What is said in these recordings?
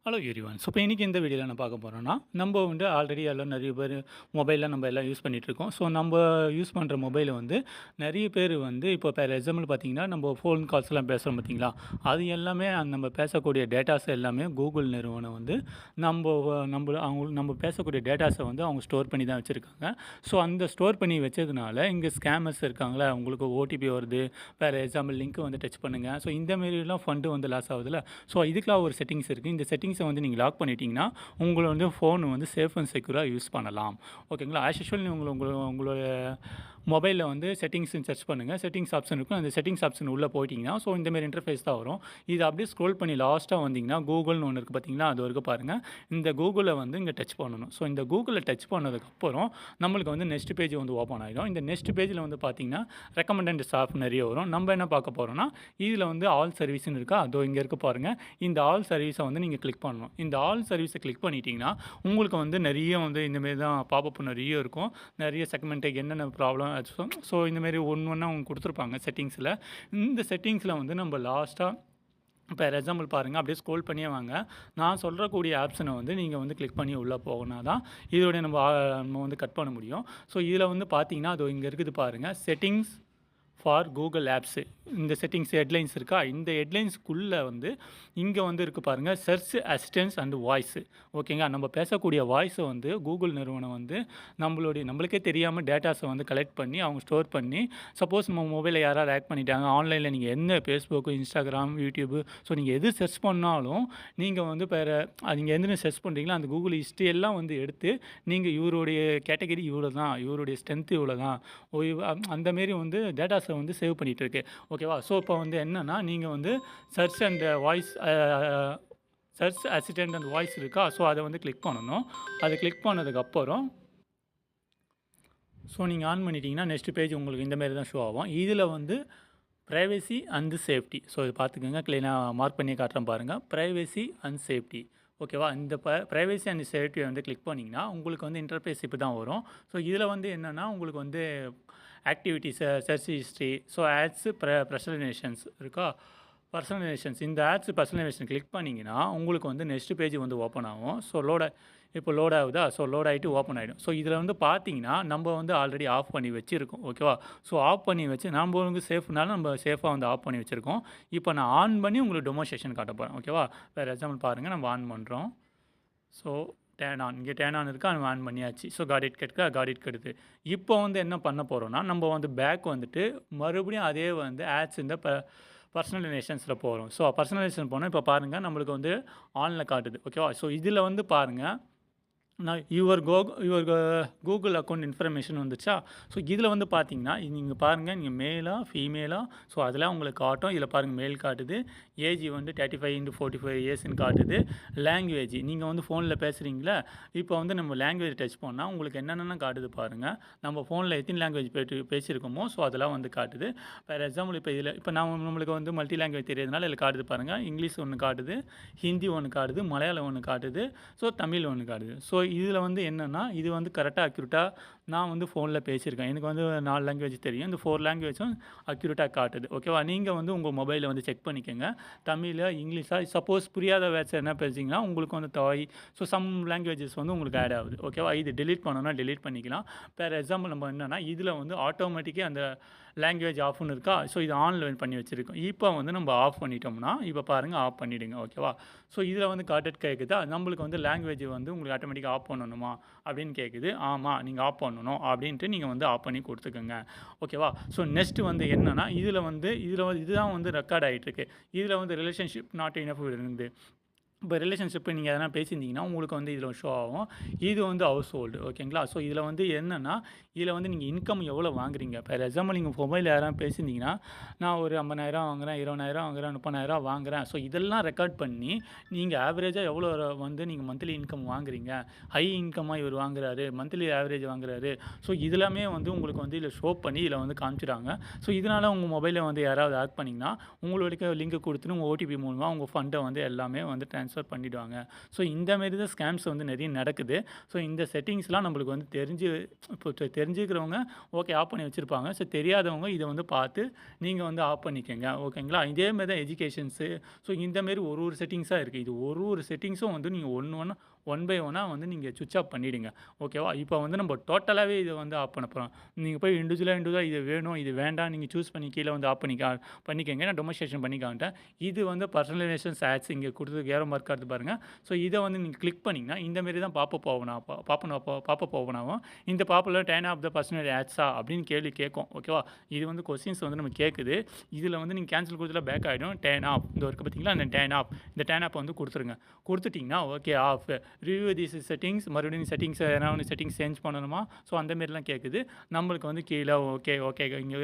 Hello everyone. So இப்போ இன்றைக்கி இந்த வீடியோவில் என்ன பார்க்க போகிறோம்னா, நம்ம வந்து ஆல்ரெடி எல்லாம் நிறைய பேர் மொபைலில் நம்ம எல்லாம் யூஸ் பண்ணிகிட்ருக்கோம். ஸோ நம்ம யூஸ் பண்ணுற மொபைலை வந்து நிறைய பேர் வந்து இப்போ ஃபார் எக்ஸாம்பிள் பார்த்தீங்கன்னா, நம்ம ஃபோன் கால்ஸ்லாம் பேசுகிறோம் பார்த்தீங்களா, அது எல்லாமே நம்ம பேசக்கூடிய டேட்டாஸ் எல்லாமே கூகுள் நிறுவனம் வந்து நம்ம பேசக்கூடிய டேட்டாஸை வந்து அவங்க ஸ்டோர் பண்ணி தான் வச்சுருக்காங்க. ஸோ அந்த ஸ்டோர் பண்ணி வச்சதுனால இங்கே ஸ்கேமர்ஸ் இருக்காங்களே, உங்களுக்கு ஓடிபி வருது, ஃபார் எக்ஸாம்பிள் லிங்க் வந்து டச் பண்ணுங்கள். ஸோ இந்த மாரிலாம் ஃபண்டு வந்து லாஸ் ஆகுதுல்ல. ஸோ இதுக்கெலாம் ஒரு செட்டிங்ஸ் இருக்குது. இந்த செட்டிங்ஸை வந்து நீங்கள் லாக் பண்ணிட்டீங்கன்னா உங்களை வந்து ஃபோன் வந்து சேஃப் அண்ட் செக்யூராக யூஸ் பண்ணலாம். ஓகேங்களா? ஆஸ் யூஷுவல் உங்களோட மொபைலில் வந்து செட்டிங்ஸ்ன்னு சர்ச் பண்ணுங்கள். செட்டிங்ஸ் ஆப்ஷன் இருக்கும். அந்த செட்டிங்ஸ் ஆப்ஷன் உள்ளே போயிட்டிங்கன்னா ஸோ இந்தமாரி இன்டர்ஃபேஸ் தான் வரும். இது அப்படியே ஸ்க்ரோல் பண்ணி லாஸ்ட்டாக வந்தீங்கன்னா கூகுள்னு ஒன்று இருக்குது பார்த்தீங்களா, அது வரைக்கும் பாருங்கள். இந்த கூகுளை வந்து இங்கே டச் பண்ணணும். ஸோ இந்த கூகுளில் டச் பண்ணதுக்கப்புறம் நம்மளுக்கு வந்து நெக்ஸ்ட் பேஜ் வந்து ஓப்பன் ஆகிடும். இந்த நெக்ஸ்ட் பேஜில் வந்து பார்த்தீங்கன்னா ரெக்கமெண்டட் ஷாப் நிறைய வரும். நம்ம என்ன பார்க்க போகிறோம்னா, இதில் வந்து ஆல் சர்வீஸ்னு இருக்கா, அதோ இங்கே இருக்க பாருங்கள். இந்த ஆல் சர்வீஸை வந்து நீங்கள் கிளிக் பண்ணணும். இந்த ஆல் சர்வீஸை கிளிக் பண்ணிட்டீங்கன்னா உங்களுக்கு வந்து நிறைய வந்து இந்தமாரி தான் பாப்பப் நிறைய இருக்கும். நிறைய செக்மெண்ட்டுக்கு என்னென்ன ப்ராப்ளம் ஸோ இந்தமாரி ஒன்று அவங்க கொடுத்துருப்பாங்க செட்டிங்ஸில். இந்த செட்டிங்ஸில் வந்து நம்ம லாஸ்ட்டாக இப்போ எக்ஸாம்பிள் பாருங்கள், அப்படியே ஸ்க்ரோல் பண்ணியே வாங்க. நான் சொல்கிறக்கூடிய ஆப்ஷனை வந்து நீங்கள் வந்து கிளிக் பண்ணி உள்ளே போகனா தான் இதோடைய நம்ம வந்து கட் பண்ண முடியும். ஸோ இதில் வந்து பார்த்தீங்கன்னா அது இங்கே இருக்குது பாருங்கள், செட்டிங்ஸ் ஃபார் கூகுள் ஆப்ஸு. இந்த செட்டிங்ஸ் ஹெட்லைன்ஸ் இருக்கா, இந்த ஹெட்லைன்ஸ்க்குள்ளே வந்து இங்கே வந்து இருக்குது பாருங்கள், சர்ச் அசிஸ்டன்ஸ் அண்ட் வாய்ஸு. ஓகேங்க, நம்ம பேசக்கூடிய வாய்ஸை வந்து கூகுள் நிறுவனம் வந்து நம்மளுக்கே தெரியாமல் டேட்டாஸை வந்து கலெக்ட் பண்ணி அவங்க ஸ்டோர் பண்ணி, சப்போஸ் நம்ம மொபைலில் யாராவது ஆட் பண்ணிட்டாங்க, ஆன்லைனில் நீங்கள் என்ன ஃபேஸ்புக்கு, இன்ஸ்டாகிராம், யூடியூபு, ஸோ நீங்கள் எது சர்ச் பண்ணாலும் நீங்கள் வந்து நீங்கள் எந்த சர்ச் பண்ணுறீங்களோ அந்த கூகுள் ஹிஸ்ட்ரி எல்லாம் வந்து எடுத்து நீங்கள் இவருடைய கேட்டகரி இவ்வளோ தான், இவருடைய ஸ்ட்ரென்த்து இவ்வளோ தான், அந்தமாரி வந்து டேட்டாஸை வந்து சேவ் பண்ணிகிட்டு இருக்கு. ஓகேவா? ஸோ இப்போ வந்து என்னென்னா, நீங்கள் வந்து search and voice search assistant and voice இருக்கா, ஸோ அதை வந்து கிளிக் பண்ணணும். அதை கிளிக் பண்ணதுக்கப்புறம் ஸோ நீங்கள் ஆன் பண்ணிட்டீங்கன்னா நெக்ஸ்ட் பேஜ் உங்களுக்கு இந்தமாரி தான் ஷோ ஆகும். இதில் வந்து ப்ரைவசி அண்ட் சேஃப்டி. ஸோ இது பார்த்துக்கோங்க, க்ளீனாக மார்க் பண்ணி காட்டுறேன் பாருங்கள், ப்ரைவசி அண்ட் சேஃப்டி. ஓகேவா? இந்த ப்ரைவசி அண்ட் சேஃப்டியை வந்து கிளிக் பண்ணிங்கன்னா உங்களுக்கு வந்து இன்டர்ஃபேஸ் இப்படி தான் வரும். ஸோ இதில் வந்து என்னென்னா உங்களுக்கு வந்து activities, search history, so ads, personalisations இருக்கா, பர்சனலைசேஷன்ஸ். இந்த ஆட்ஸ் பர்சனலைசேஷன் கிளிக் பண்ணிங்கன்னா உங்களுக்கு வந்து நெக்ஸ்ட் பேஜ் வந்து ஓப்பன் ஆகும். ஸோ இப்போ லோட் ஆகுதா, ஸோ லோட் ஆகிட்டு ஓப்பன் ஆகிடும். ஸோ இதில் வந்து பார்த்தீங்கன்னா நம்ம வந்து ஆல்ரெடி ஆஃப் பண்ணி வச்சுருக்கோம். ஓகேவா? ஸோ ஆஃப் பண்ணி வச்சு நம்ம வந்து சேஃப்னாலும் நம்ம சேஃபாக வந்து ஆஃப் பண்ணி வச்சுருக்கோம். இப்போ நான் ஆன் பண்ணி உங்களுக்கு டெமோன்ஸ்ட்ரேஷன் காட்ட போகிறேன். ஓகேவா? ஃபார் எக்ஸாம்பிள் பாருங்கள், நம்ம ஆன் பண்ணுறோம். ஸோ டேன் ஆன், இங்கே டேன் ஆன் இருக்கா, நம்ம ஆன் பண்ணியாச்சு. ஸோ காட் இட் கெடுது. இப்போ வந்து என்ன பண்ண போகிறோம்னா, நம்ம வந்து பேக் வந்துட்டு மறுபடியும் அதே வந்து ஆட்ஸ் இந்த பர்சனலைசேஷன்ஸில் போகிறோம். ஸோ பர்சனலைசேஷன் போனால் இப்போ பாருங்கள் நம்மளுக்கு வந்து ஆனில் காட்டுது. ஓகேவா? ஸோ இதில் வந்து பாருங்கள், நான் யுவர் கூகுள் அக்கௌண்ட் இன்ஃபர்மேஷன் வந்துச்சா. ஸோ இதில் வந்து பார்த்தீங்கன்னா நீங்கள் பாருங்கள், நீங்கள் மேலா ஃபீமேலா, ஸோ அதெல்லாம் உங்களுக்கு காட்டும். இதில் பாருங்கள், மேல் காட்டுது, ஏஜ் வந்து 35-45 இயர்ஸ்ன்னு காட்டுது. லாங்குவேஜ் நீங்கள் வந்து ஃபோனில் பேசுகிறீங்களா, இப்போ வந்து நம்ம லாங்குவேஜ் டச் பண்ணால் உங்களுக்கு என்னென்ன காட்டுது பாருங்கள். நம்ம ஃபோனில் எத்தனை லாங்குவேஜ் பேசியிருக்கோமோ ஸோ அதெல்லாம் வந்து காட்டுது. ஃபார் எக்ஸாம்பிள் இப்போ இதில் இப்போ நம்மளுக்கு வந்து மல்டி லாங்குவேஜ் தெரியாதனால இதில் காட்டுது பாருங்கள். இங்கிலீஷ் ஒன்று காட்டுது, ஹிந்தி ஒன்று காட்டுது, மலையாளம் ஒன்று காட்டுது, ஸோ தமிழ் ஒன்று காட்டுது. ஸோ இதில் வந்து என்னென்னா இது வந்து கரெக்டாக அக்யூரேட்டாக நான் வந்து ஃபோனில் பேசியிருக்கேன். எனக்கு வந்து 4 லாங்குவேஜ் தெரியும். இந்த 4 லாங்குவேஜும் அக்யூரேட்டாக காட்டுது. ஓகேவா? நீங்கள் வந்து உங்கள் மொபைலில் வந்து செக் பண்ணிக்கோங்க, தமிழா இங்கிலீஷா. சப்போஸ் புரியாத வேர்ட்ஸ் என்ன பேசுகிறீங்கன்னா உங்களுக்கு வந்து தாய், ஸோ சம் லாங்குவேஜஸ் வந்து உங்களுக்கு ஆட் ஆகுது. ஓகேவா? இது டெலீட் பண்ணணும்னா டெலீட் பண்ணிக்கலாம். ஃபார் எக்ஸாம்பிள் நம்ம என்னென்னா இதில் வந்து ஆட்டோமேட்டிக்காக அந்த லாங்குவேஜ் ஆஃப்னு இருக்கா, ஸோ இது ஆன்லைன் பண்ணி வச்சுருக்கோம். இப்போ வந்து நம்ம ஆஃப் பண்ணிட்டோம்னா இப்போ பாருங்கள் ஆஃப் பண்ணிவிடுங்க. ஓகேவா? ஸோ இதில் வந்து காட்டட் கேட்குதா, நம்மளுக்கு வந்து லாங்குவேஜ் வந்து உங்களுக்கு ஆட்டோமேட்டிக்காக ஆஃப் பண்ணணுமா அப்படின்னு கேட்குது. ஆமாம், நீங்கள் ஆஃப் பண்ணணும் அப்படின்ட்டு நீங்கள் வந்து ஆஃப் பண்ணி கொடுத்துக்கோங்க. ஓகேவா? ஸோ நெக்ஸ்ட்டு வந்து என்னென்னா இதுதான் வந்து ரெக்கார்ட் ஆகிட்டுருக்கு. இதில் வந்து ரிலேஷன்ஷிப் நாட் இனஃப் இருந்து இப்போ ரிலேஷன்ஷிப்பு நீங்கள் எதனா பேசியிருந்தீங்கன்னா உங்களுக்கு வந்து இதில் ஷோ ஆகும். இது வந்து ஹவுஸ் ஹோல்டு. ஓகேங்களா? ஸோ இதில் வந்து என்னென்னா இதில் வந்து நீங்கள் இன்கம் எவ்வளோ வாங்குறீங்க. ஃபார் எக்ஸாம்பிள் நீங்கள் மொபைலில் யாராவது பேசியிருந்தீங்கன்னா, நான் ஒரு 50,000 வாங்குகிறேன், 20,000 வாங்குகிறேன், 30,000 வாங்குகிறேன். ஸோ இதெல்லாம் ரெக்கார்ட் பண்ணி நீங்கள் ஆவரேஜாக எவ்வளோ வந்து நீங்கள் மந்த்லி இன்கம் வாங்குறீங்க, ஹை இன்கமாக இவர் வாங்குறாரு, மந்த்லி ஆவரேஜ் வாங்குறாரு. ஸோ இதெல்லாமே வந்து உங்களுக்கு வந்து இதில் ஷோ பண்ணி இதில் வந்து காமிச்சிடுறாங்க. ஸோ இதனால் உங்கள் மொபைலில் வந்து யாராவது ஆட் பண்ணிங்கன்னா உங்களுக்கு லிங்க் கொடுத்துட்டு உங்கள் ஓடிபி மூலமாக உங்கள் ஃபண்டை வந்து எல்லாமே வந்து ட்ரான்ஸ்ஃபர் பண்ணிவிடுவாங்க. ஸோ இந்தமாரி தான் ஸ்கேம்ஸ் வந்து நிறைய நடக்குது. ஸோ இந்த செட்டிங்ஸ்லாம் நம்மளுக்கு வந்து இப்போ தெரிஞ்சுக்கிறவங்க ஓகே ஆஃப் பண்ணி வச்சுருப்பாங்க. ஸோ தெரியாதவங்க இதை வந்து பார்த்து நீங்கள் வந்து ஆஃப் பண்ணிக்கங்க. ஓகேங்களா? இதேமாரி தான் எஜுகேஷன்ஸு. ஸோ இந்தமாரி ஒரு செட்டிங்ஸாக இருக்குது. இது ஒரு செட்டிங்ஸும் வந்து நீங்கள் ஒன் பை ஒன்னாக வந்து நீங்கள் சுவிட்ச் ஆஃப் பண்ணிவிடுங்க. ஓகேவா? இப்போ வந்து நம்ம டோட்டலாகவே இதை வந்து ஆஃப் பண்ண போகிறோம். நீங்கள் போய் இண்டிவிஜுவலாக இது வேணும், இது வேண்டாம் நீங்கள் சூஸ் பண்ணி கீழே வந்து ஆஃப் பண்ணிக்கங்க. நான் டெமான்ஸ்ட்ரேஷன் பண்ணி காமிட்டேன். இது வந்து பர்சனலைசேஷன்ஸ் ஆட்ஸ் இங்கே கொடுத்து ஏரோ மார்க் காட்டுது பாருங்கள். ஸோ இதை வந்து நீங்கள் கிளிக் பண்ணிங்கன்னா இந்தமாரி தான் பாப்பப் ஓப்பன் ஆகும். இந்த பாப்பில் டர்ன் ஆஃப் த பர்சனல் ஆட்ஸா அப்படின்னு கேள்வி கேட்கும். ஓகேவா? இது வந்து கொஸ்டின்ஸ் வந்து நம்ம கேட்குது. இதில் வந்து நீங்கள் கேன்சல் கொடுத்துல பேக் ஆகிடும். டர்ன் ஆஃப் இந்த இருக்குது பார்த்தீங்களா, அந்த டர்ன் ஆஃப் வந்து கொடுத்துருங்க. கொடுத்துட்டிங்கன்னா okay off review these settings. மறுபடியும் செட்டிங்ஸ் எதனா ஒன்று செட்டிங்ஸ் சேஞ்ச் பண்ணணுமா? ஸோ அந்தமாரிலாம் கேட்குது. நம்மளுக்கு வந்து கீழே ஓகே இங்கே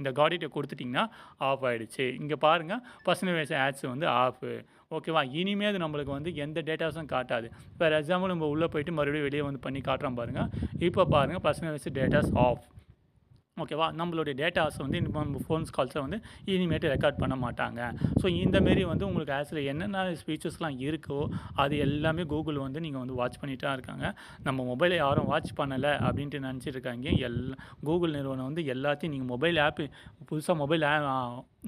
இந்த காடிட்டை கொடுத்துட்டிங்கன்னா ஆஃப் ஆகிடுச்சு. இங்கே பாருங்கள் பர்சனலைஸ் ஆட்ஸ் வந்து ஆஃப். ஓகேவா? இனிமேல் அது நம்மளுக்கு வந்து எந்த டேட்டாஸும் காட்டாது. ஃபார் எக்ஸாம்பிள் நம்ம உள்ளே போய்ட்டு மறுபடியும் வெளியே வந்து பண்ணி காட்டுறோம் பாருங்கள். இப்போ பாருங்கள் பர்சனலைஸ் டேட்டாஸ் ஆஃப். ஓகேவா? நம்மளுடைய டேட்டாஸ் வந்து நம்ம ஃபோன்ஸ் கால்ஸை வந்து இனிமேட்டு ரெக்கார்ட் பண்ண மாட்டாங்க. ஸோ இந்தமாரி வந்து உங்களுக்கு ஆப்ஸில் என்னென்ன ஃபீச்சர்ஸ்லாம் இருக்கோ அது எல்லாமே கூகுள் வந்து நீங்கள் வந்து வாட்ச் பண்ணிட்டு தான் இருக்காங்க. நம்ம மொபைலை யாரும் வாட்ச் பண்ணலை அப்படின்ட்டு நினச்சிட்டு இருக்காங்க. கூகுள் நிறுவனம் வந்து எல்லாத்தையும் நீங்கள் மொபைல் ஆப்பு புதுசாக மொபைல்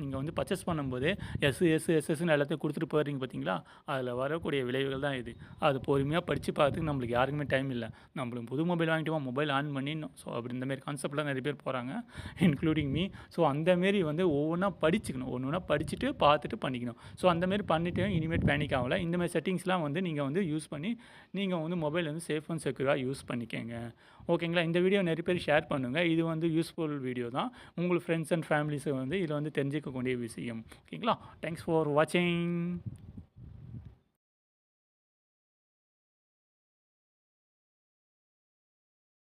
நீங்கள் வந்து பர்ச்சேஸ் பண்ணும்போது எஸ்எஸ்ன்னு எல்லாத்தையும் கொடுத்துட்டு போகிறீங்க பார்த்தீங்களா? அதில் வரக்கூடிய விளைவுகள் தான் இது. அது பொறுமையாக படித்து பார்த்துக்கு நம்மளுக்கு யாருக்குமே டைம் இல்லை. நம்மளுக்கு புது மொபைல் வாங்கிட்டு மொபைல் ஆன் பண்ணிடணும். ஸோ அப்படி இந்தமாரி கான்செப்ட்லாம் நிறைய பேர் போகிறாங்க, இன்க்ளூடிங் மீ. ஸோ அந்தமாரி வந்து ஒவ்வொன்றா படிச்சுக்கணும். ஒவ்வொன்றா படிச்சுட்டு பார்த்துட்டு பண்ணிக்கணும். ஸோ அந்தமாரி பண்ணிவிட்டு இனிமேட் பேனிக் ஆகலை. இந்தமாதிரி செட்டிங்ஸ்லாம் வந்து நீங்கள் வந்து யூஸ் பண்ணி நீங்கள் வந்து மொபைல் வந்து சேஃப் அண்ட் செக்யூராக யூஸ் பண்ணிக்கங்க. ஓகேங்களா? இந்த வீடியோ நிறைய பேர் ஷேர் பண்ணுங்கள். இது வந்து யூஸ்ஃபுல் வீடியோ தான். உங்களுக்கு ஃப்ரெண்ட்ஸ் அண்ட் ஃபேமிலிஸை வந்து இதில் வந்து தெரிஞ்சிக்கக்கூடிய விஷயம். ஓகேங்களா? தேங்க்ஸ் ஃபார் வாட்சிங்.